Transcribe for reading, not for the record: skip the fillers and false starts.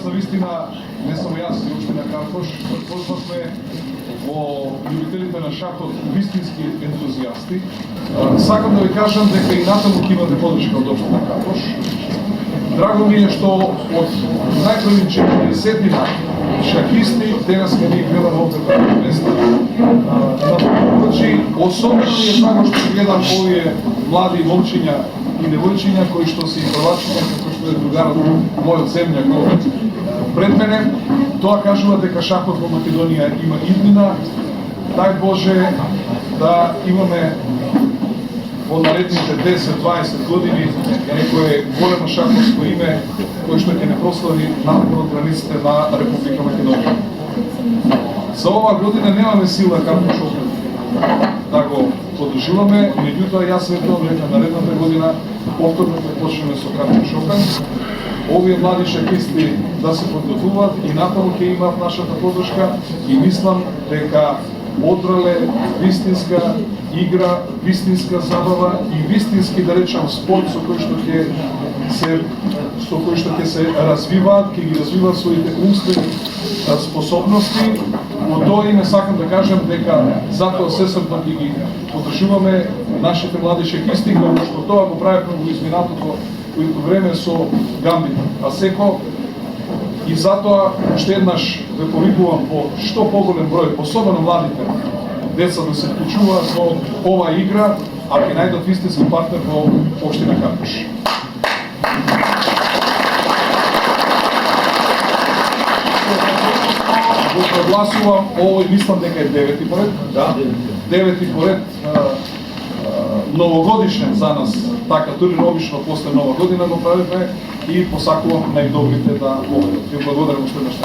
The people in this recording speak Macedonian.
на вистина не само јас и општина Карпош, позвавме во љубителите на шахот вистински ентузијасти. Сакам да ви кажам дека и натаму ќе имате подршка од општина Карпош. Драго ми е што од најпрви 40 шахисти денес ке ни гледам овде на места. Значи, особено ми е драго што гледам овие млади момчиња и девојчиња кои што се првачиња, како што е другарот мојот земјак пред мене. Тоа кажува дека шахот во Македонија има иднина. Дај Боже да имаме во наредните 10-20 години некое големо шаховско име кој што ќе не прослави напорно границите на Република Македонија. За оваа година немаме сила Карпош Опен да го подржуваме, меѓутоа јас светувам дека наредната година повторно ќе почнеме со Карпош Опен. Овие млади шахисти да се подготвуваат и натаму ќе имаат нашата подршка и мислам дека одрале вистинска игра, вистинска забава и вистински, да речам, спорт со кој што ќе се развиваат, ќе ги развиваат своите умствени способности. Во тоа име сакам да кажам дека затоа сесрдно ќе ги подржуваме нашите млади шахисти, како што тоа го правевме во изминатото време со Гамбит Асеко. И затоа уште еднаш ве повикувам по што поголем број, особено младите деца да се вклучуваат во оваа игра, а ќе најдат вистински партнер во општина Карпош. Го прогласувам овој, мислам дека е 9-ти поред. Да, 9-ти поред новогодишен за нас, така турнир обично после нова година го правиме и посакувам најдобрите да победат. Ви благодарам уште еднаш.